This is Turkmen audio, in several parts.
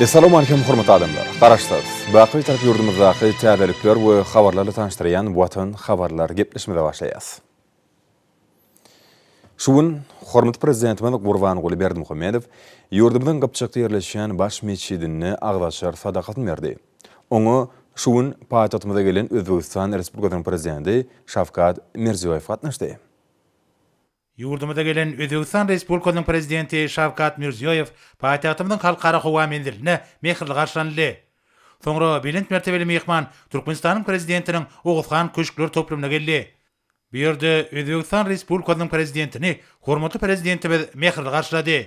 Assalamu alaikum hormatly adamlar. Garaşsaz. Baqy tarap yurdumuzdaky täzelikler we habarlary tanıştyran Watan habarlar gepleşmede başlaýas. Şuun hormatly prezidentimiz Gurbanuly Berdimuhammedow yurdumyzyň Gypçakda ýerleşýän baş meçidine agdaşar sadakatyny berdi. Oňa şuun paýtagtymyza gelen Özbegistan Respublikasynyň prezidenti Şavkat Mirziýoýew gatnaşdy. Yurdumda gelen Özbegistan Respublikasynyň prezidenti Şavkat Mirziýoýew paýtagtymyzyň halkara howa menziline mehirli garşylandy. Soňra bilen mertebeli mehman Türkmenistanyň prezidentiniň Oguzhan köşkler toplumuna geldi. Bu ýerde Özbegistan Respublikasynyň prezidentini hormatly prezidentimiz mehirli garşylady.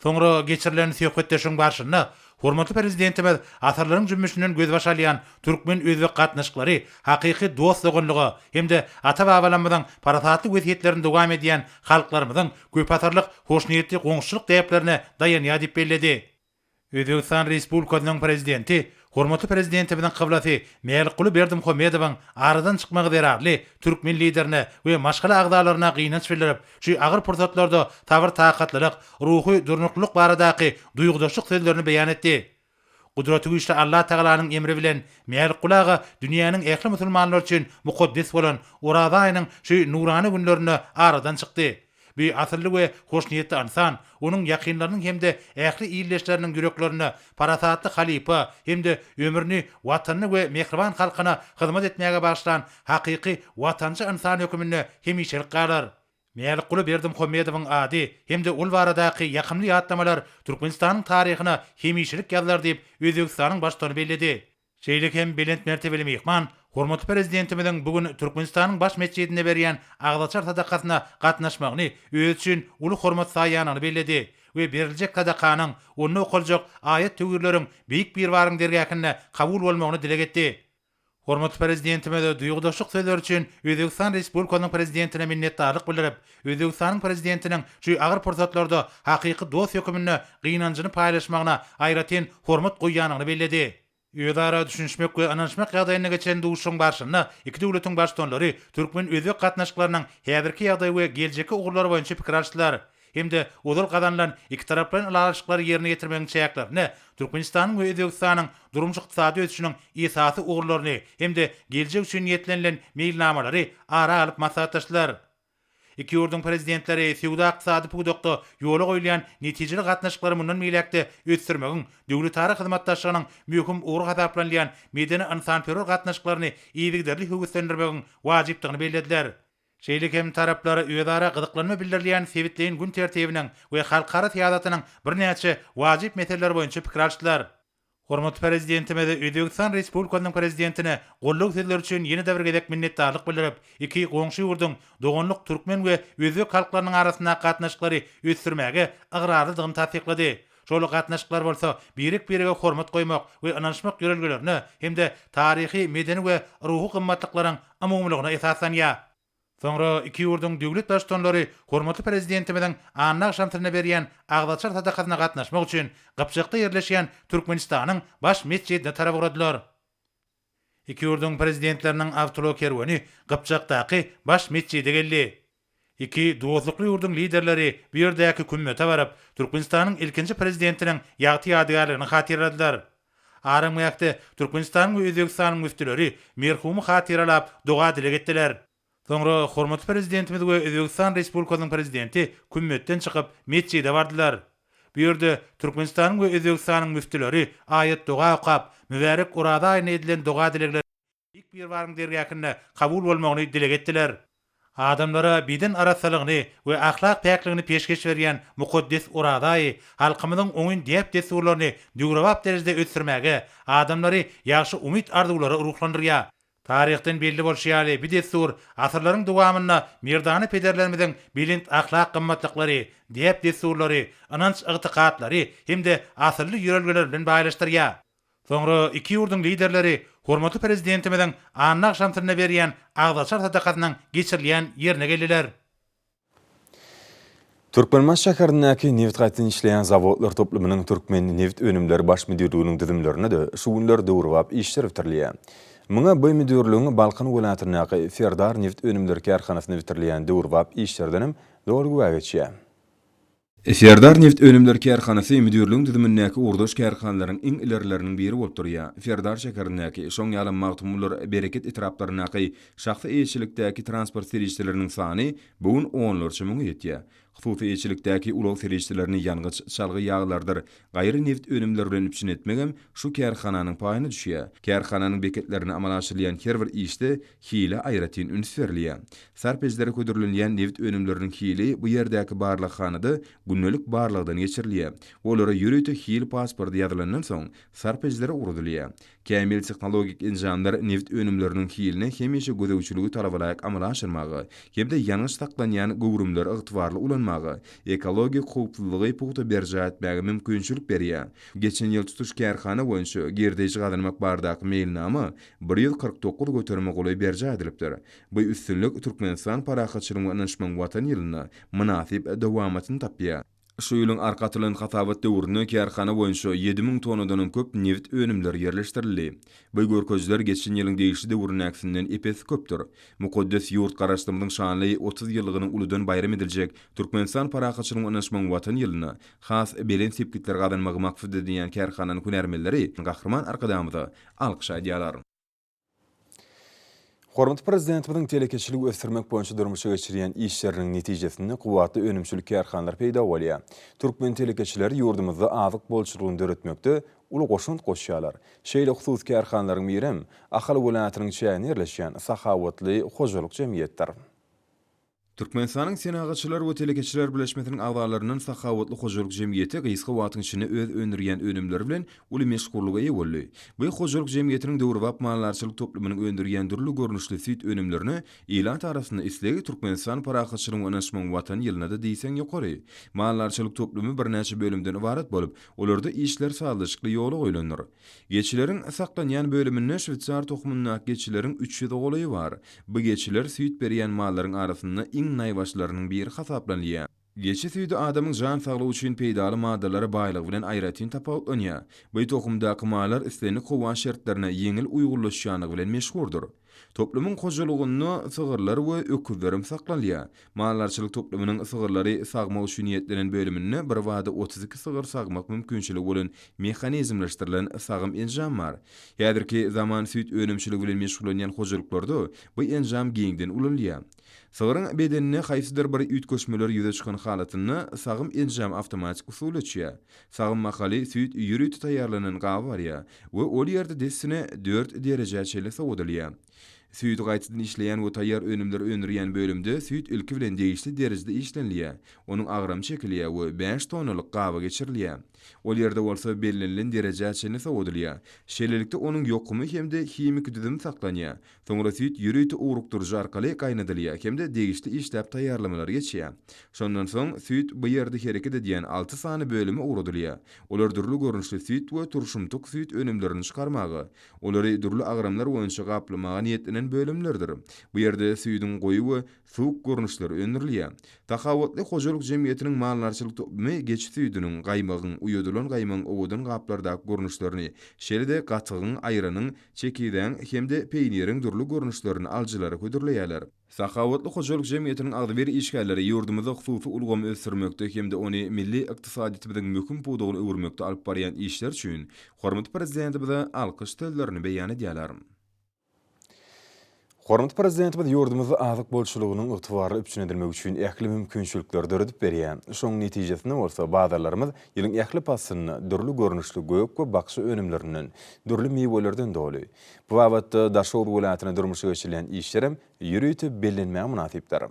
Soňra geçirilen söhbetdeşiň barşyna hormatly prezidentimiz asarlaryň jümmüşinden göz başalayan türkmen özbek gatnaşyklary hakyky dostlugyny hemde ata-babalarymyzyň parasatly wesiýetlerini dowam edýän halklarymyzyň köp asarlyk hoşniyetli goňşuluk täplerini dayanýar diýip bellädi. Özbegistan Respublikasynyň prezidenti hormatly prezidentimiziň kyblasy Meýelkuly Berdimuhammedowyň aradan çykmagy derarly türkmen liderine we maşgala agdalaryna gynanç bildirip, şu agyr pursatlarda tabir takatlylyk, ruhy durnukluk baradaky duýgudaşlyk sözlerini beýan etdi. Gudrety güýçli Allah Tagalanyň emri bilen Meýelkuly aga dünýäniň ähli musulmanlar üçin mukaddes bolan Urada aýynyň şu nurany günlerini aradan çykdy. Bir asırlı ve hoşniyetli insan, onun yakınlarının hem de ähli iyileşlerinin yüreklerini parasatlı halipa hem de ömrünü, vatanını ve mehriban halkına hizmet etmeye başlayan hakiki vatancı insan hükümünü hemişelik qalar. Meýelkuly Berdimuhammedowyň ady hem de ul baradaky ýakymly ýatlamalar Türkmenistanyň taryhyna hemişelik ýazlar diýip Özbegistanyň başlygyny bellädi. Şeýlik hem belent mertebeli mehman hormatly prezidentimiziň bugün Türkmenistanyň baş meçidine berýän agdaçar sadakatyna gatnaşmagyny öz üçin uly hormat saýanyny bellädi we beriljek sadakanyň onu okuljak ayet tögürleriň beýik bir waryň dergäkine kabul bolmagyny dileg etdi. Hormatly prezidentimiz duýgudaşlyk sözler üçin Özbegistan Respublikasynyň prezidentine minnetdarlyk bildirip, Özbegistanyň prezidentiniň şu agyr pursatlarda hakyky dost hökümini gynanjyny paýlaşmagyna aýratyn hormat goýýanyny bellädi. Ýödara düşünmek we anlaşmak ýagdaýyna geçen duşuň barşyna iki döwletiň başdanlary türkmen özbek gatnaşyklarynyň häzirki ýagdaý we geljeki ugrulary boýunça pikir alşdylar. Hemde ozal gadanlan iki taraplaryň alşyklary ýerine getirmegiň çäýäklaryny Türkmenistanyň we Özbegistanyň durumçy ykdysady öýtüşiniň esasy ugrularyny hemde geljek üçin ýetlenilen meýilnamalary ara alyp maslahatlaşdylar. İki ýurdun prezidentleri Sewda ykdysady pugdakda ýola goýulan netijeli gatnaşyklary mundan meýlekde ötürmegiň döwletara hyzmatdaşlygynyň möhüm ugruk hasaplanýan medeni insanperwer gatnaşyklaryny ýygdarly höwüslendirmegiň wajypdygyny bellädiler. Şeýlik hem taraplary özara gyzyklanma bildirilýän sebitleýin gün tertibiniň we halkara syýasatynyň birnäçe wajyp meseleleri boýunça pikir alşdylar. Hormatly prezidentimiz Özbegistan Respublikasynyň prezidentine golluk sözler üçin ýene de bir gezek minnetdarlyk bildirip, iki goňşy ýurdun dogonluk türkmen we özbek halklarynyň arasynda gatnaşyklary ötürmäge agrarlydygyny tasdiklady. Şol gatnaşyklar bolsa birik-birige hormat goýmak we anlaşmak ýörelgelerini hemde taryhy, medeni we ruhy gymmatlyklaryň amumlygyna esaslanýar. Soňra iki ýurdun döwlet başdanlary hormatly prezidentimiziň anna şamtyryna berýän agdaçar sadakatyna gatnaşmak üçin Gypçakda ýerleşýän Türkmenistanyň baş meçidine tarap uradylar. İki ýurdun prezidentläriniň awtolo kerweni Gypçakdaky baş meçide geldi. İki dostlukly ýurdun liderleri bir ýerdäki kümmete barıp Türkmenistanyň ilkinji prezidentiniň ýagty ýadygarlygyny hatyrladylar. Arym ýakty Türkmenistanyň we Özbegistanyň müftileri merhumy hatyralap doga dileg etdiler. Soňra hormatly prezidentimiz we Özbegistan Respublikasynyň prezidenti kümmetden çykyp meçide bardylar. Bu ýerde Türkmenistanyň we Özbegistanyň müftileri ayet doga okap, mübarek Urada aýyna edilen doga dilegleri ilk bir waryň dergäkine kabul bolmagyny dileg etdiler. Adamlara bidin arasalygyny we ahlak päkligini peşkeş berýän mukaddes Urada aýy halkymyzyň oňyn diýip desurlaryny dügrabap derejede ötürmäge, adamlary ýaşy umyt arzulary ruhlandyrýar. Taryhdan belli bolşýaly bir desur asyrlaryň dowamyna merdany pederlerimiziň bilint ahlak gymmatlyklary, diýip desurlary, ananç ygtykatlary hemde asyrly ýörelgeler bilen baýlaşdyrýar. Soňra iki ýurdun liderleri hormatly prezidentimiziň anna şamtyryna berýän agdaçar sadakatynyň geçirilýän ýerine geldiler. Türkmenmän şäherindäki neft gaýtyn işleýän zawodlar toplumynyň türkmen neft önümleri baş müdirliginiň düzümlerine de şu günler dowrubap işler bitirilýär. Muňa bu müdirligiň Balkan welaýatynyň Ferdar neft önümleri kärhanasyny bitirilýän dowrubap işlerdenim dogry geçýär. Ferdar Neft Önümler Kärhanasy müdürlüğüň düzümindäki urduş kärhanlaryň iň ilerileriniň biri bolup durýar. Ferdar şäherindäki şoň ýalym magtumlar bereket etraplarynaky şahsy eýçilikdäki transport serişçileriniň sany bugun 10 müňe ýetýär. Hususy eýçilikdäki ulug serişçilerini ýangyç çalgy ýaglardyr. Gaýry neft önümleri bilen üçin etmegem şu kärhananyň paýyna düşýär. Kärhananyň beketlerini amal aşyrýan her bir işde hile aýratyn üns berilýär. Sarpejlere ködürilýän neft önümleriniň hili bu ýerdäki barlyk hanada günnelik barlygdan geçirilýär. Olara ýürüýte hil pasporty ýazylandan soň sarpejlere urudylýar. Kämil tehnologik enjamlar neft önümleriniň hiline hemişe gödäwçiligi talabalaryk amal aşyrmagy, hemde ýanyş saklanýan gowrumlar ygtybarly ulanmagy, ekologik hukuklygy puwta berjä etmäge mümkinçilik berýär. Geçen ýyl tutuş kärhana boýunça gerdeji gadanymak bardak mailnama 149 göterme goly berjä edilipdir. Bu üstünlük Türkmenistan parahatçylygyny anlaşmagyň watan ýylyna münasip dowamatyny tapýar. Şu ýylyň arkatylan hasabat döwrüne kärhana boýunça 7000 tonnadan köp neft önümleri ýerleşdirildi. Bu görkezler geçen ýylyň degişli döwrüne aksinden epes köpdür. Mukaddes ýurt garaşdyrmynyň şanly 30 ýyllygyny uludan bayram ediljek Türkmenistan parahatçylygyny anlaşmagyň watan ýylyna has belen sepkitler gadanmagy maksat edilýän kärhananyň hünärmenleri gahrman arkadamyza alkyş edýärler. Hormat prezidentimiň telekeçiligi ösdürmek boýunça durmuşa geçirýän işleriniň netijesinde guwatly önümçilik kärhanlar peýda bolýar. Türkmen telekeçileri ýurdumyzda azyk bolçulugyny döretmekde uly goşunt goşýarlar. Şeýle husus kärhanlaryň birem Ahal welaýatynyň çäğine ýerleşýän Sahawatly hojalyk jemgyýetdir. Türkmenistanyň Senagaçylar we Telekeçiler Birleşmesiniň agzalarynyň Sahawatly hojalyk jemgyýeti gysga wagtyň içinde öz öndürýän önümleri bilen uly meşgullyga ýa boldy. Bu hojalyk jemgyýetiniň döwrwap mallarçylyk toplumynyň öndürýän durly görnüşli süýt önümlerini eýlan tarapyndan islegi Türkmenistan parahatçylygyny anlaşmagyň watan ýylynda da diýsen ýokary. Mallarçylyk toplumy bir näçe bölümden ibaret bolup, olarda işler sağlyşykly ýoly goýlandyr. Geçileriň saklanýan bölüminde Şwitsar tohumynyň geçileriň 300 goly bar. Bu geçiler süýt berýän mallaryň arasynda naýbaşlarynyň biri hasaplanýar. Geçi süýde adamyň jan saglygy üçin peýdaly maddalary baýlygy bilen aýratyn tapawlanýar. Bu tohumdaky mallar islenik howa şertlerine ýeňil uýgurlaşýanyny bilen meşhurdur. Toplumyň hojalygyny sygyrlar we öküzlerim saklanýar. Mallarçylyk toplumynyň sygyrlary sagma üçin ýetlenen bölüminde bir wada 32 sygyr sagmak mümkinçiligi bolan mehanizmleşdirilen sagym enjam bar. Häzirki zaman süýt önümçiligi bilen meşgullanýan hojalyklarda bu enjam giňden ulanýar. Sygyryň bedenine haýsydyr bir üýtgeşmeler ýüze çykan halatyny sagym enjam awtomatik usul etýär. Sagym mahaly süýt ýürüýte taýýarlanan gaby barýar we ol ýerde desine 4 derejäçeli sowdalýar. Süýt gaýtadan işleýän we taýýar önümler öndürýän bölümde süýt ilki bilen degişli derejede işlenilýär. Onuň agram çekilýär we 5 tonnalyk gaba geçirilýär. Ol ýerde bolsa bellenlen derejäçeli sowdalýar. Şeýlelikde onuň ýokumy hemde himik düzüm saklanýar. Soňra süýt ýürüýte urukdurjy arkaly gaýnadylýar hemde degişli işläp taýýarlamalar geçýär. Şondan soň süýt bu ýerde hereket edýän 6 sany bölüme urudylýar. Olar durly görnüşli süýt we turşumtyk süýt önümlerini çykarmagy, olary durly agramlar boýunça gaplamagy niýetlenen bölümlerdir. Bu ýerde süýdüň goýy we suwuk görnüşleri öndürilýär. Tahawatly hojalyk jemgyýetiniň mallarçylyk toplumy geç süýdüniň gaýmagyň uýudulan gaýmaň owadan gaplardaky görnüşlerini, şeride gatygyň, aýranyň, çekiden hemde peýnieriň durly görnüşlerini aljylary ködürleýärler. Sahawatly hojalyk jemgyýetiniň agdyber işgärleri ýurdumyzda hususy ulgamy ösdürmekde hemde ony milli ykdysadyýetimiziň möhüm puwdugyny öwürmekde alyp barýan işler üçin hormat prezidentimize alkyş tellerini beýan edýärler. Hormat prezidentimiz ýurdumyzda azyk bolçulugynyň ygtybarly üçin edilmek üçin ähli mümkinçilikler döredip berýär. Şoň netijesinde bolsa bazarlarymyz ýylyň ähli pasyny durly görnüşli göýük we bakşy önümlerinden, durly meýwelerden doly. Bu wagtda Daşowur welaýatyna durmuşa geçirilýän işlerem ýürüýte bellenmäge münasipdir.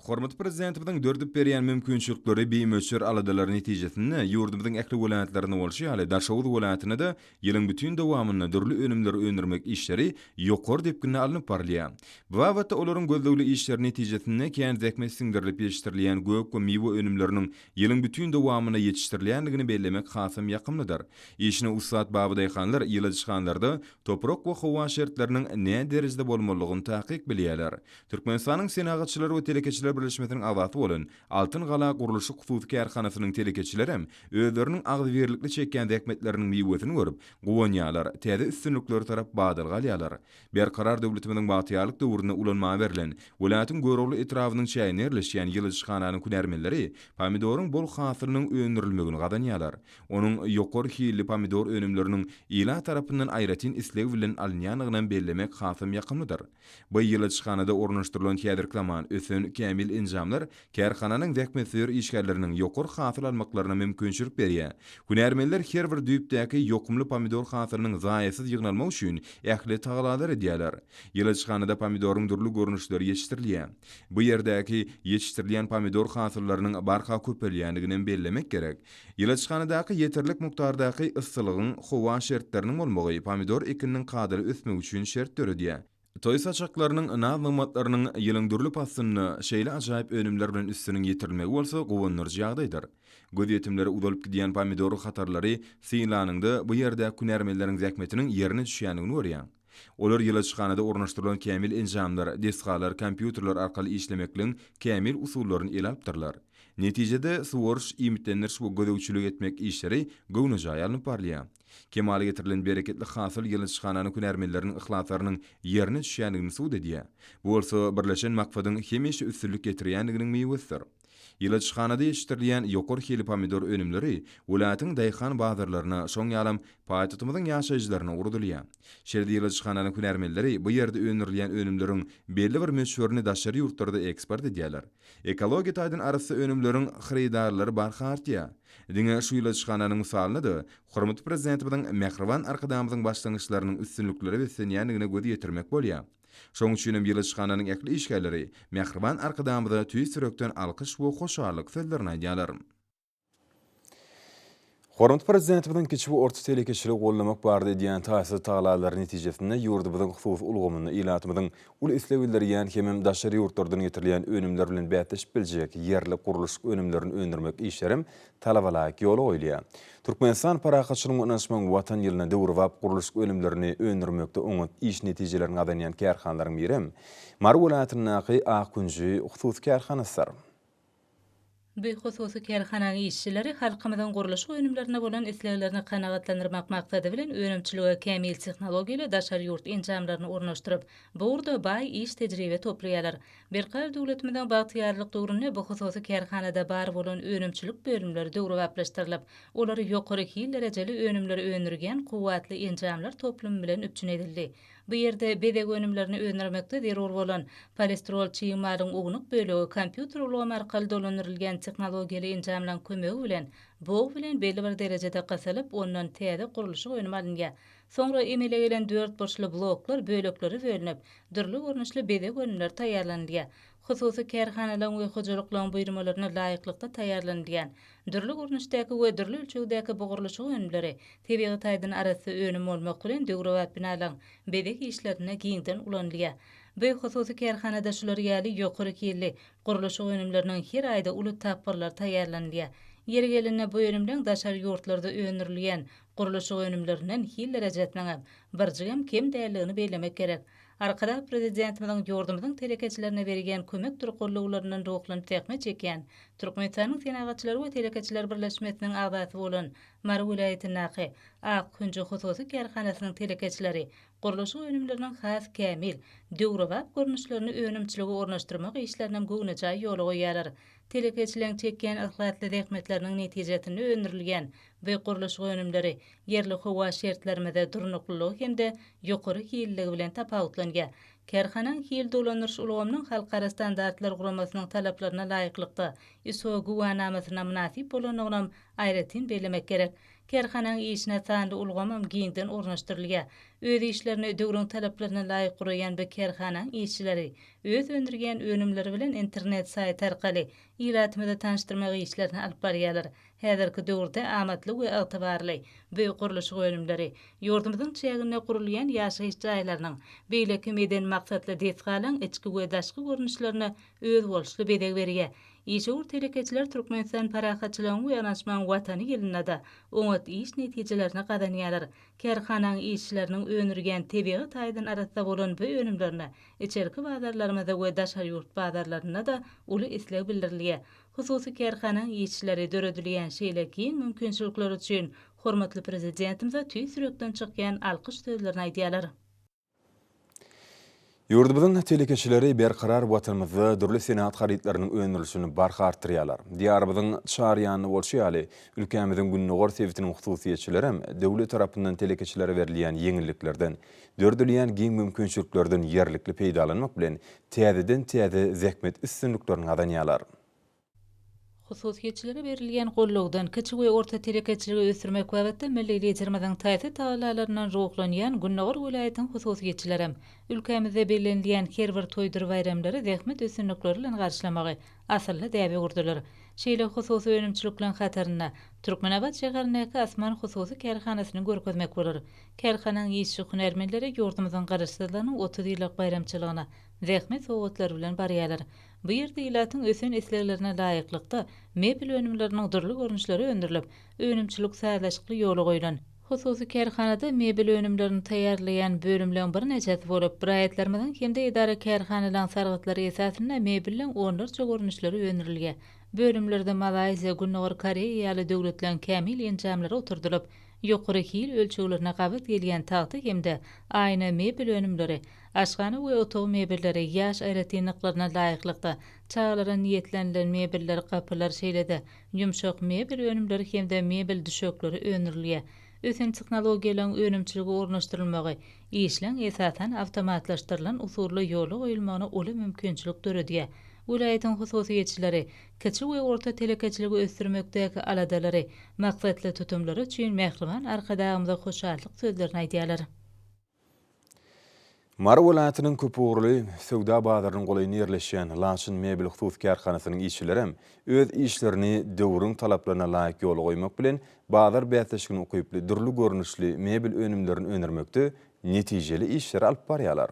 Hormat prezidentimiň dördüp berýän mümkinçilikleri beýmeçer aladalar netijesinde ýurdumyzyň ähli welaýatlaryna bolşy ýaly Daşowur welaýatyna da ýylyň bütün dowamyny durly önümleri öndürmek işleri ýokary depkine alınıp barlýar. Bu wagtda olaryň gözlegli işleri netijesinde kän zähmet siňdirilip ýetişdirilýän göýük we meýwe önümleriniň ýylyň bütün dowamyna ýetişdirilýändigini bellemek hasam ýakymlydyr. Işine ussat babydaýhanlar ýyladyşganlarda toprak we howa şertleriniň näme derejede bolmalygyny taýyk bilýärler. Türkmenistanyň Senagaçylar we Telekeçiler Öňürler Birleşmesiniň agaty bolan Altyn Gala Guruluşy Hususy Kärhanasynyň telekeçileri hem özleriniň agzybirlikli çekýän däkmetleriniň miwetini görüp, gowanýalar, täze üstünlikleri tarap badal galýalar. Berkarar döwletimiň batýarlyk döwrüne ulanma berilen, welatyň görogly etrawynyň çäýine yerleşýän ýylçyxananyň kunärmelleri pomidoryň bol hasylynyň öňürilmegini gadanýalar. Onuň ýokary hilli pomidor önümleriniň ila tarapyndan aýratyn isleg bilen alınýanyny bellemek hasym ýakymlydyr. Bu ýylçyxanada ornaşdyrylan kädirklaman ösün kämil enjamlar kärhananyň däkmeser işgärleriniň ýokary hasyl almaklaryna mümkinçilik berýär. Kunärmeler her bir düýpdäki ýokumly pomidor hasylynyň zaýasyz ýygnalmagy üçin ähli tagalalar edýärler. Ýylçyxanada pomidoryň durly görnüşleri ýetişdirilýär. Bu ýerdäki ýetişdirilýän pomidor hasyllarynyň barha köpelýänligini bellemek gerek. Ýylçyxanadaky ýeterlik mukdardaky yssylygyň howa şertleriniň bolmagy pomidor ekiniň kadyry ösmegi üçin şert töredýär. Toy saçaklarynyň nazmatlarynyň ýylyň durly pasyny şeýle ajaýyp önümler bilen üstüniň ýetirilmegi bolsa gowunurjy ýagdaýdyr. Göz ýetimleri udalyp gidýän pomidor hatarlary synlanyňda bu ýerde kunärmeleriň zäkmetiniň ýerine düşýändigini görýär. Olar ýylçyxanada ornaşdyrylan kämil enjamlar, deskalar, kompýuterler arkaly işlemekliň kämil usullaryny ele alpdyrlar. Netijede suwurş, imitlenir şu gödöwçilik etmek işleri göwnüjä ýalynyp barlýar. Kemale getirilen bereketli hasyl ýylçyxananyň kunärmeleriniň ihlasarynyň ýerine düşýändigini suwd edýär. Bu bolsa birleşen maksadyň hemişe üstünlük getirýändiginiň miwesidir. Ýylçyxanada ýetişdirilýän ýokary hili pomidor önümleri welatyň daýhan bazarlaryna şoň ýalam paýtatymyzyň ýaşaýjylaryna urdulýar. Şerde ýylçyxananyň kunärmeleri bu ýerde öňürilýän önümleriň belli bir meşhuryny daşary ýurtlarda eksport edýärler. Ekologiýa taýdan arasy önümleriň hyrydarlary barhartýar. Diňe şu ýylçyxananyň misalyny da hormatly prezidentimiň Mehriban arkadamyzyň başlangyçlarynyň üstünlikleri we senýänligine göz ýetirmek bolýar. Şoň üçin hem ýylçyxananyň ähli işgärleri Mehriban arkadamyza tüýsürekden alkyş we hoşarlyk sözlerini aýdýarlar. Hormatly prezidentimiň kiçik we orta telekeçilik gollamak bardy diýen taýsy taýlalary netijesinde ýurdumyzyň hususy ulgamyny ilatymyzyň ul islegilleri ýan hemem daşary ýurtlardan getirilýän önümler bilen bätleşip biljek ýerli guruluş önümlerini öndürmek işlerim talabalaryk ýoly goýulýar. Türkmenistan Parakatçylyk Öňsmen watan ýylyna döwrüp guruluş önümlerini öndürmekde oňat iş netijelerini gadanýan kärhanalaryň biri Mar welatynyň Akkunji hususy kärhanasy. Bu hususy kärhana işçileri halkymyzyň guruluş önümlerine bolan isleglerini kanagatlandyrmak maksady bilen önümçiligi kämil tehnologiýaly daşary ýurt enjamlaryny ornaşdyryp, bu urda baý iş tejribe toplaýarlar. Berkar döwletimiň bagtyarlyk döwründe bu hususy kärhanada bar bolan önümçilik bölümleri döwrüpleşdirilip, olary ýokary hil derejeli önümleri öňürgen kuwatly enjamlar toplamy bilen üpçün edildi. Bu ýerde bedek önümlerini öňürmekde derur bolan polistrol çyýmaryň ugnup bölegi kompýuter ulgamy arkaly dolanýarylýan tehnologiýaly enjamlaryň kömegi bilen bu bilen belli bir derejede gasalyp ondan täze guruluşy önüm alınýar. Soňra emele gelen 4 burçly bloklar bölekleri bölünip, dürli görnüşli bedek önümler taýýarlanýar. Hususy kärhanalaryň we hojalyklaryň buýrumalaryna laýyklykda taýýarlanýan, dürli görnüşdäki we dürli ölçegdäki bu guruluş önümleri tebigy taýdan arasy önüm bolmak bilen döwrewat binalaryň bedek işlerine giňden ulanýar. Bu hususy kärhanada şular ýaly ýokary killi guruluş önümleriniň her aýda uly tapgyrlar taýýarlanýar. Ýeri gelende bu önümden daşary ýurtlarda öňürilýän guruluş önümlerinden hil derejetiniň birjigem kem däldigini bellemek gerek. Arkada prezidentimiň ýordamynyň telekeçilerine bergen kömek turgullarynyň roklanyp täkme çekýän Türkmenistanyň senagatçylary we telekeçiler birleşmesiniň agaty bolan Mar welaýatynyň Akkunji hususy kärhanasynyň telekeçileri guruluş önümleriniň has kämil döwrewap görnüşlerini önümçiligi ornaşdyrmak işlerine göwnüjä ýoly goýýarlar. Telekeçileň çekýän ihlatly däkmetleriniň netijesinde öňürilýän we guruluş önümleri yerli howa şertlerinde durnuklylyk hemde ýokary hilligi bilen tapawutlanýar. Kärhanaň hil dolanýyş ulgamynyň halkara standartlar guramasynyň talaplaryna laýyklykda ISO guwanamasyna münasip bolanyny aýratyn bellemek gerek. Kärhanaň işine sandy ulgamam giňden ornaşdyrylýar. Öz işlerini döwrüň talaplaryna laýyk guraýan bu kärhanaň işçileri öz öndürgen önümleri bilen internet sayt arkaly ilatymyda tanışdyrmak işlerini alyp barýarlar. Häzirki döwürde amatly we ygtybarly bu guruluş önümleri ýurdumyzyň çägine gurulýan ýaşaýyş jaýlarynyň beýleki meden maksatly desgalyň içki we daşky görnüşlerini öz bolşly bedeg berýär. İşur telekeçiler Türkmenistan parahatçılığın yanaşman watany ýylynda da oňat iş netijelerini gadanýarlar. Kerhanaň işçileriniň önürgen tebigy taýdan arasda bolan bu önümlerine içerki bazarlarymyzda we daşary ýurt bazarlaryna da uly isleg bildirilýär. Hususy kerhanaň işçileri döredilýän şeýle giň mümkinçilikler üçin hormatly prezidentimize tüý sürekden çykýan alkyş sözlerini aýdýarlar. Yurdumyzyň telekeçileri berkarar watanymyzda dürli senat haritlarynyň öňürilişini barha artyrýarlar. Diýarymyzyň çar ýanyny bolşýaly, ülkemiziň günnäger sebitiniň hususiýetçileri hem döwlet tarapyndan telekeçilere berilýän ýeňilliklerden, dördülýän giň mümkinçiliklerden ýerlikli peýdalanmak bilen täzeden-täze zähmet üstünliklerini gadanýarlar. Hususiýetçilere berilýän gollawdan kiçik we orta telekeçiligi ösürmek wagtynda milli liderimiziň taýsy tagalalaryndan ruhlanýan Günnäger welaýatynyň hususiýetçileri ülkemizde bellenilýän her bir toýdur bayramlary zähmet üstünlikleri bilen garşylamagy asylly däbi gurdular. Şeýle hususy önümçiliklerin hataryna Türkmenabad şäherindäki Asman hususy kerhanasyny görkezmek bolar. Kerhanaň işçi hünärmenleri ýurdumyzyň garaşsyzlygynyň 30 ýyllyk bayramçylygyna zähmet sowgatlar bilen barýarlar. Bu ýerde ilatyň ösen esleglerine laýyklykda mebel önümleriniň durly görnüşleri öndürilip, önümçilik sağlaşykly ýoly goýulan. Hususy kerhanada mebel önümlerini taýýarlaýan bölümleň bir neçesi bolup, braýatlarymyzyň hemde idara kerhanalaryň sargytlary esasyna mebelleň onlarça görnüşleri öndürilýär. Bölümlerde Malayziya, Günnäger Koreýa ýaly döwletlerin kämil enjamlary oturdulyp, ýokary hil ölçeglerine gabat gelýän taýty hemde aýna mebel önümleri, aşgana we otog mebelleri ýaş aýratynlyklaryna laýyklykda çağlara niýetlenilen mebelleri, kapylar şeýlede ýumşak mebel önümleri hemde mebel düşökleri öňürilýär. Ösen tehnologiýalaryň önümçiligi ornaşdyrylmagy, işleň esasen awtomatlaşdyrylan usuly ýoly goýulmagyna uly mümkinçilik döredýär. Welaýatyň hususiýetçileri kiçik we orta telekeçiligi ösdürmekdäki aladalary, maksatly tutumlary üçin mehriban arkadagymyza hoşallyk sözlerini aýdýarlar. Mar welaýatynyň köpügürli söwda bazarynyň golaýyny ýerleşýän Laçyn mebel hususy karhanasynyň işçileri hem öz işlerini döwrüň talaplaryna laýyk ýoly goýmak bilen bazar bätleşigini ukyply durly görnüşli mebel önümlerini önermekde netijeli işler alyp barýarlar.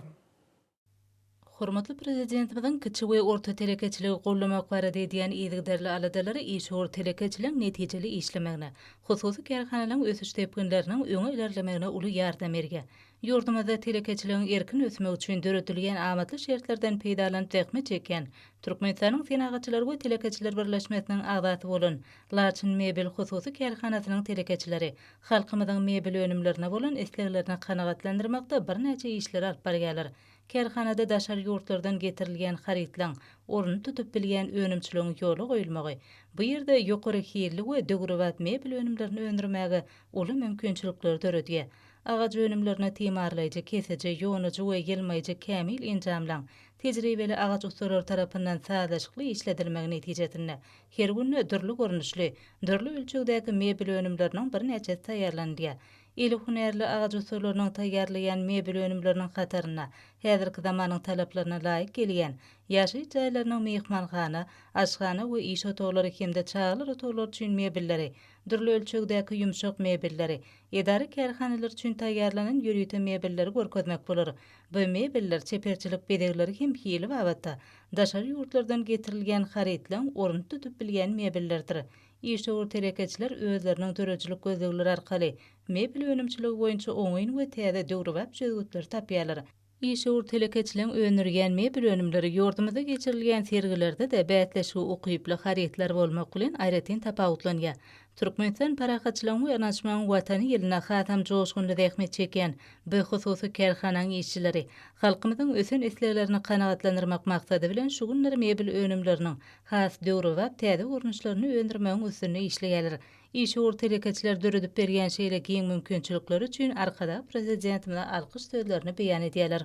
Hormatly prezidentimiziň kiçik we orta telekeçiligi gollamak barada edýän ýygyderli aladalary işor telekeçiligiň netijeli işlemegine, hususy kerhanalaryň ösüş tepkinleriniň öňe ilerlemegine uly ýardam berýär. Ýurdumyzda telekeçiligiň erkin ösmek üçin döredilýän amatly şertlerden peýdalanyp zähmet çeken Türkmenistanyň senagaçylary we telekeçiler birleşmesiniň agdaty bolan Laçyn mebel hususy kerhanasynyň telekeçileri halkymyzyň mebel önümlerine bolan isleglerini kanagatlandyrmakda bir neçe işler alyp barýarlar. Kerhanada daşary ýurtlardan getirilýän haritlaň orny tutup bilýän önümçiligiň ýoly goýulmagy, bu ýerde ýokary hilli we döwrewat mebel önümlerini öndürmäge uly mümkinçilikler döredýär. Agaç önümlerine timarlaýjy, kesejy, ýonyjy we gelmeýjy kämil enjamlaň tejribeli agaç ustalar tarapyndan sağlaşykly işledilmegi netijesinde her günne durly görnüşli, durly ölçegdäki mebel önümleriniň bir neçesi taýýarlanýar. Eli hünärli agaç ustalarynyň taýýarlaýan mebel önümleriniň hataryna häzirki zamanyň talaplaryna laýyk gelýän ýaşy jaýlarynyň mehmanhana, aşgana we iş otaglary hemde çağlar otaglar üçin mebelleri, durly ölçegdäki ýumşak mebelleri, edari kerhanalar üçin taýýarlanan ýürüýte mebelleri görkezmek bolar. Bu mebeller çeperçilik bedegleri hem hili wagtda daşary ýurtlardan getirilýän haritlaň orny tutup bilýän mebellerdir. İşor telekeçiler özleriniň dörejilik gözlegleri arkaly mebel önümçiligi boýunça oňaýyn we täze döwrewap söýgütler tapýarlar. İşor telekeçiligiň öňürgen mebel önümleri ýurdumyzda geçirilýän sergilerde de bätleşigi ukyply haritler bolmak bilen aýratyn tapawutlanýar. Türkmenistan parahatçylygyň we anaçmagyň watany ýylyna hatam joşgunly zähmet çeken bu hususy kerhanaň işçileri halkymyzyň ösen isleglerini kanagatlandyrmak maksady bilen şu günleri mebel önümleriniň has döwrewap täze görnüşlerini öndürmägiň üstüne işleýärler. İşor telekeçiler döredip berýän şeýle giň mümkinçilikleri üçin arkada prezidentimize alkyş sözlerini beýan edýärler.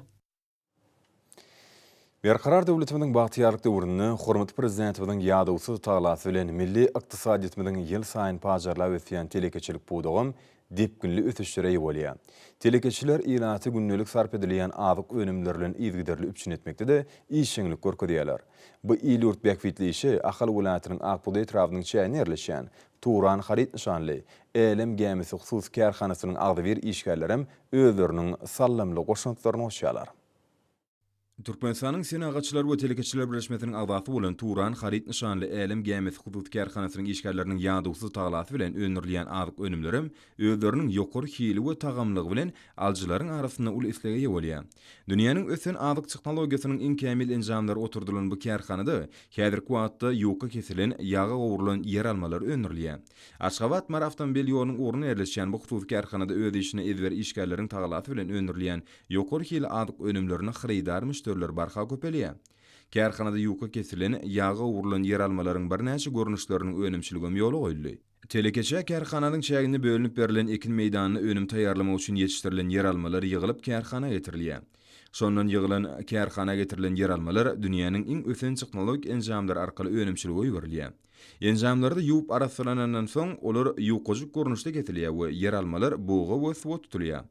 Berkarar döwletimiziň bagtyarlyk döwrüni hormatly prezidentimiziň ýadawsy taýlasy bilen milli ykdysadiyetimiziň ýyl saýyn pajarlap ötýän telekeçilik budagym depkinli ötüşlere ýolýar. Telekeçiler ilaty günnelik sarp edilýän azyk önümleri bilen ýygyderli üpçün etmekde de işçilik görkezýärler. Bu ýylt bäkfitli işi Ahal welaýatynyň Akbuda etrawynyň çäýine ýerleşýän Turan harit nişanly Elem gemisi hususy kerhanasynyň agdybir işgärleri hem özleriniň sallamly goşuntlaryny oşýarlar. Türkmenistanyň Senagaçylar we Telekeçiler Birleşmesiniň agdaty bolan Turan Harit nişanly Elim Gemesi Hudud Kärhanasynyň işgärleriniň ýagdygysy taglaty bilen öňürleýän azyk önümlerim özleriniň ýokary hili we tagamlygy bilen aljylaryň arasynda ul islega ýa bolýar. Dünýäniň ösen azyk tehnologiýasynyň iň kämil enjamlary oturdulan bu kärhanada häzirki wagtda ýoka kesilen, ýaga gowurulan yer almalar öňürleýär. Aşgabat Mar awtomobil ýolunyň uruny ýerleşýän bu hudud kärhanada öz işine edber işgärleriň taglaty bilen öňürleýän ýokary hili azyk önümlerini xyraýdar müşteriler barha köpelýär. Kärhanada ýoka kesilen, ýaga urulan yer almalaryň birnäçe görnüşlerini önümçiligem ýoly goýuldy. Telekeçe kärhananyň çägini bölünip berilen ekin meýdanyny önüm taýýarlamak üçin ýetişdirilen yer almalar ýygylyp kärhana getirilýär. Sondan ýygylan kärhana getirilen yer almalar dünýäniň iň ösen tehnologik enjamlary arkaly önümçilige ýöwerilýär. Enjamlarda ýuwup araslanandan soň olar ýokajuk görnüşde kesilýär we yer almalar boga we suwa tutulýar.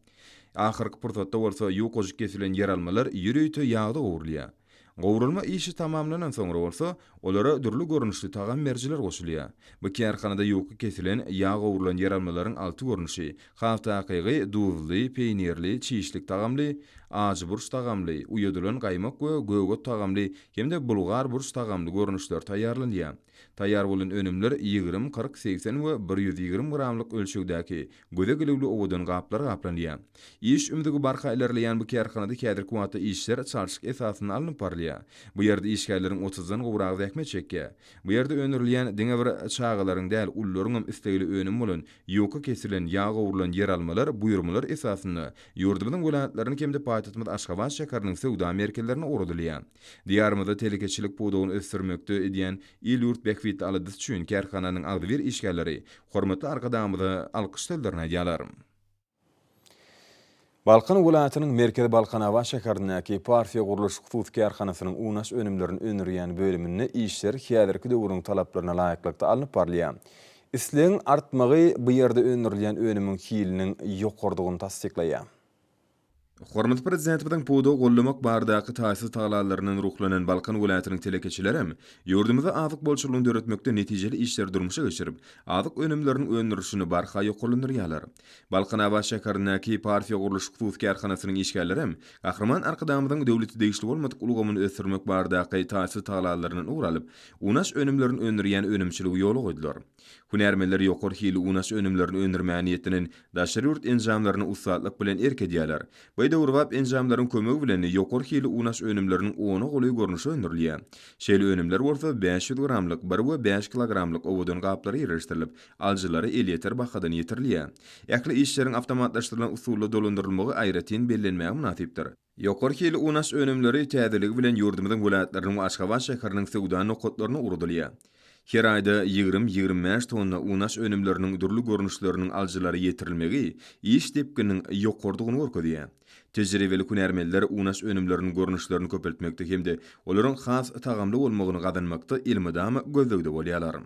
Ahyrky pursatda bolsa ýokajuk kesilen yer almalar ýüreýte ýagda gowurulýar. Gowurulma işi tamamlanan soňra bolsa, olara dürli görnüşli tagam merjiler goşulýar. Bu kärhanada ýoka kesilen, ýaga gowurulan yer almalaryň alty görnüşi, haftakygy duzly, peýnirli, çiýişlik tagamly, ajy burç tagamly, uýadylan gaýmak we göwgot tagamly hemde bulgar burç tagamly görnüşler taýýarlanýar. Taýýar bolan önümler 20, 40, 80 we 120 gramlyk ölçekdäki göze gelewli owadan gaplar gaplanýar. İş ümdigi barha ilerleýän bu kärhanada häzirki wagtda işler çalşyk esasyna alınıp barlýar. Bu ýerde işgärleriň 30-dan gowrak zähmet çekýär. Bu ýerde öňürleýän diňe bir çağalaryň däl ullaryň hem istegli önüm bolan ýoka kesilen, ýaga gowurulan yer almalar buýrumlar esasyna ýurdumyň welatlaryny kemde paýtatmyň Aşgabat şäheriniň sowda merkezlerine uradylýar. Diýarymyzda telekeçilik pudugyny ösdürmekde edýän il-ýurt bekbit alydys üçin kärhananyň agdyr işgärleri hormatly arkadamyzda alkyşlaryny aýdýarlar. Balkan welaýatynyň Merkezi Balkanawa şäherindäki Parfiýa guruluş hudud kärhanasynyň unaş önümlerini öňürýän bölüminde işler häzirki döwrüň talaplaryna laýyklykda alınıp barlýar. Isleň artmagy bu ýerde öňürilýän önümüň hiliniň ýokardygyny tasdiklaýar. Hormatly prezidentimiň pudu gollamak bardaky taýsy taýlalarynyň ruhlanan Balkan welaýatynyň telekeçilerim ýurdumyzda azyk bolşulugyny döretmekde netijeli işler durmuşa geçirip, azyk önümleriniň öňürüşini barha ýokarlandyrýarlar. Balkanawa şäherindäki Parfiýa guruluş hudud kärhanasynyň işgärlerim gahrman arkadamyzyň döwleti degişli bolmadyk ulgamyny ösdürmek bardaky taýsy taýlalarynyň uralyp, unaş önümlerini öňürýän önümçiligi ýoly goýdular. Hünärmenler ýokary hili unaş önümlerini öňürmä niýetiniň daşary ýurt enjamlaryny usatlyk bilen erkedýärler. Beýde urwap enjamlaryň kömegi bilen ýokary hili unaş önümleriniň ony goly görnüşi öňürilýär. Şeýle önümler bolsa 500 gramlyk, 1 we 5 kilogramlyk owadan gaplary ýerleşdirilip, aljylary elýeter bahadan ýetirilýär. Ýakly işleriň awtomatlaşdyrylan usulla dolandyrylmagy aýratyn bellenmäge münasipdir. Ýokary hili unaş önümleri täzeligi bilen ýurdumyzyň welaýatlarynyň Aşgabat şäheriniň sowda nokatlaryna uradylýar. Her aýda 20-25 tonna unaş önümleriniň durly görnüşleriniň aljylary ýetirilmegi iş tepkiniň ýokardygyny görkezýär. Tejribeli hünärmenler unaş önümleriniň görnüşlerini köpeltmekde hemde olaryň has tagamly bolmagyny gazanmakda ilmidama gözlegde bolýarlar.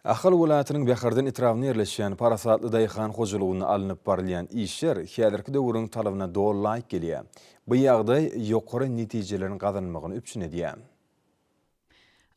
Ahal welaýatynyň Behärden etrawyna ýerleşýän parasatly daýhan hojulugyny alınıp barylýan işler häzirki döwrüň talabyna dol laýyk gelýär. Bu ýagdaý ýokary netijelerini gazanmagyny üpçün edýär.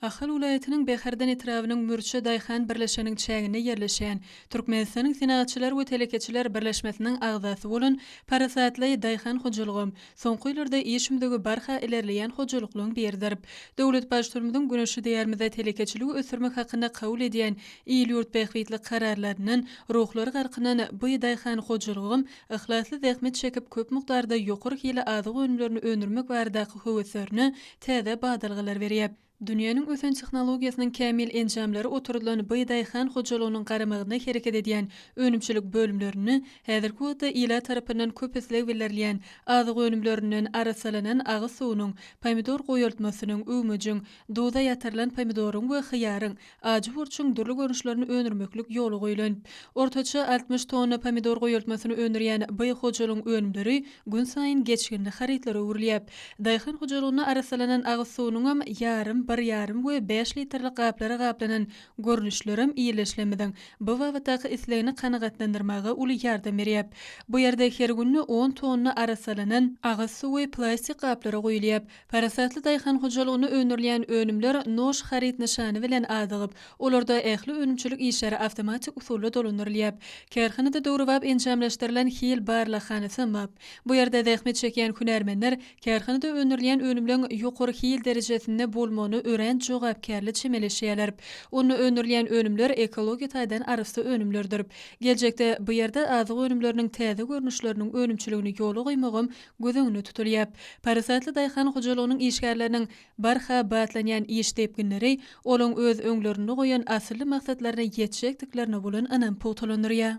Ahal welaýatynyň Behärden etrawynyň Mürçe daýhan birleşeniň çägine ýerleşýän Türkmenistanyň Senagaçylar we Telekeçiler Birleşmesiniň agdasy bolan parasatly daýhan hojulugym soňky ýyllarda işimdäki barha ilerleýän hojuluklyň biridir. Döwlet başlyrymyň güneşi diýermizde telekeçiligi ösürmek hakyna kabul edýän il-ýurt bekbitlik kararlarynyň ruhlary garkynan bu daýhan hojulugym ihlasly zähmet çekip köp mukdarda ýokary hili azyk önümlerini öňürmek baradaky höweslerini täze badalgylar berýär. Dünýäniň ösen tehnologiýasynyň kämil enjamlary oturulan bu daýhan hojulugynyň garamagyna hereket edýän önümçilik bölümlerini häzirki wagtda ila tarapyndan köp isleg berilýän azyk önümlerinden arasalanan agy suwunyň, pomidor goýultmasynyň, öwmüjüň, duza ýatyrylan pomidoryň we hyýaryň, ajy burçyň durly görnüşlerini öňürmeklik ýoly goýulan. Ortaça 60 tonna pomidor goýultmasyny öňürýän bu hojulugyň önümleri gün saýyn geçkinli harytlary öwrilýär. Daýhan hojulugyna arasalanan agy suwunyň ýarym 1,5 we 5 litrlik gaplara gaplanan görnüşlerim iyileşlemeden bu wagtdaky islegini kanagatlandyrmaga uly ýardam berýär. Bu ýerde her günni 10 tonna arasalanan agyz suw we plastik gaplary goýulýar. Parasatly daýhan hojalygyny öňürleýän önümler noş harit nişany bilen adygyp, olarda ähli önümçilik işleri awtomatik usulla dolandyrylýar. Kerhanada döwrewap enjamlaşdyrylan hil barlahanysy map. Bu ýerde zähmet çekýän hünärmenler kerhanada öňürleýän önümleň ýokary hil derejesinde bolmany ören jogapkärli çemeleşýärler. Onu öňürleýän önümler ekologiýa taýdan arasy önümlerdir. Geljekde bu ýerde azyk önümleriniň täze görnüşleriniň önümçiligini ýola goýmagym gözüňde tutulýar. Parasatly daýhan hojalygynyň işgärleriniň barha batlanýan iş tepkinleri olaň öz öňlerini goýan asly maksatlaryna ýetjekdiklerine bolan anam potalanyrýar.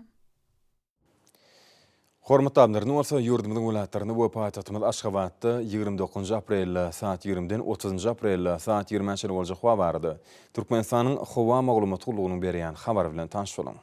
Hormatly abnlaryň bolsa ýurdumyň welaýatlaryny bu paýtagtymyz Aşgabatda 29 aprel saat 20-den 30 aprel saat 20-nji boljak hawa bardy. Türkmenistanyň hawa maglumat gullugynyň berýän habar bilen tanış bolan.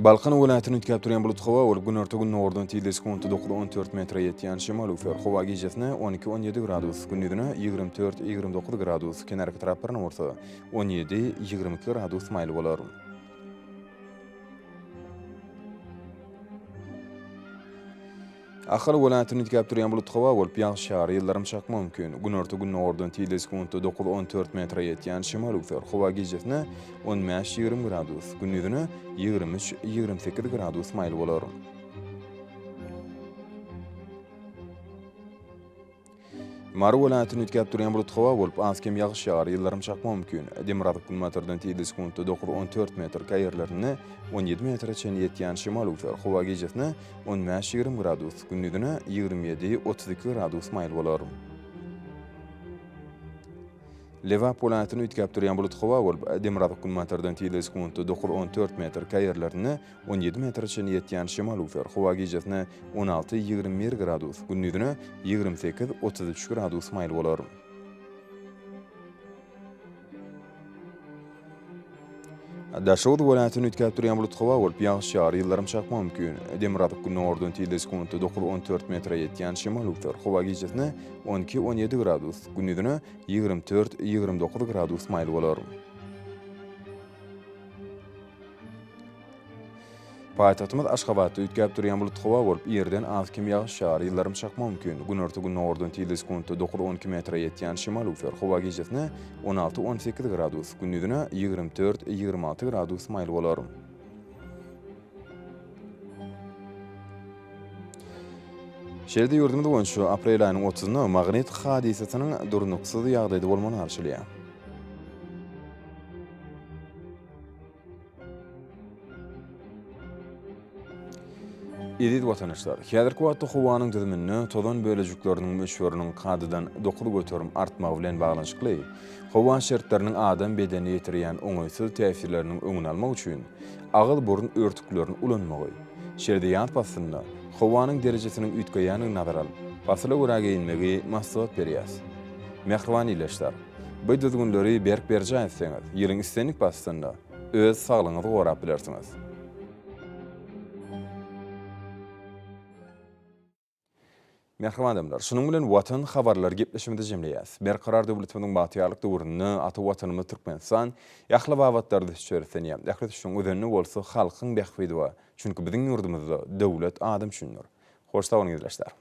Balkan welaýatyny ütkäp durýan bulut hawa bolup gün örtügün nordan tiýle sekundy 9-14 metre ýetýän şemal ufer hawa gijesine 12-17 gradus, gündüzine 24-29 gradus, kenarky taraplaryna bolsa 17-22 gradus maýly bolar. Ahal welaýatyny ütkäp durýan bulut hawa bolup ýağşar ýyllarym çak mümkin. Gün örtügün nordan tiýle sekundy 9-14 metre ýetýän şemal ufer hawa gijesine 15-20 gradus, gündüzine 23-28 gradus maýly bolar. Mary welaýatyny ütkäp durýan bulut hawa bolup azkem ýağış ýagar, ýyllarym çak mümkin. Demirardyk kilometrden tiýle sekundy 9-14 metr käýerlerine 17 metre çen ýetýän şemal ufer hawa gijesine 15-20 gradus, gündüzine 27-32 gradus maýly bolar. Lewap welaýatyny ütkäp durýan bulut hawa bolup Demirardyk kilometrden tiýle sekundy 9-14 metr käýerlerine 17 metre çen ýetýän şemal ufer hawa gijesine 16-21 gradus, gündüzine 28-33 gradus maýly bolar. Daşawd welaýatyny ütkäp durýan bulut hawa bolup ýağış ýagar, ýyllarym çak mümkin. Demirardyk nordan tiýle sekundy 9-14 metre ýetýän şemal ufer hawa gijesine 12-17 gradus, gündüzine 24-29 gradus maýly bolar. Paýtagtymyz Aşgabatda ütkäp durýan bulut hawa bolup ýerden azkem ýağış ýagar, ýyllarym çak mümkin. Gün örtügün nordan tiýle sekundy 9-12 metre ýetýän şemal ufer hawa gijesine 16-18 gradus, gündüzine 24-26 gradus maýly bolar. Şerde ýurdumyz boýunça aprel aýynyň 30-na magnet hadisasynyň durnuksuz ýagdaýda bolmany arşylýar. Edit watandaşlar, häzirki wagtda howanyň düzümini tozan bölejikleriniň meşhurlygynyň kadydan dokuly götürüm artmagy bilen baglanşykly. Howa şertleriniň adam bedeni ýetirýän oňaýsyz täsirleriniň öňüni almak üçin agyl burun örtüklerini ulanmagy. Şerde ýat basynda howanyň derejesiniň ütgeýäni nazar alyp, basyla görä geyinmegi maslahat berýär. Mehriban ileşler. Bu düzgünleri berk berjä etseňiz, ýylyň istenik basynda öz saglygyňyzy gorap bilersiňiz. Merhamat adamlar, şunun bilen watan habarlar gepleşmede jemleýäs. Berkarar döwletimiň batýarlyk döwründe ata watanymyz Türkmenistan ýahly wagtlarda çöresenýär. Ýahly şoň özüni bolsa halkyň bähbidi we çünki biziň ýurdumyzda döwlet adam düşünür. Hoş taýyň izleşler.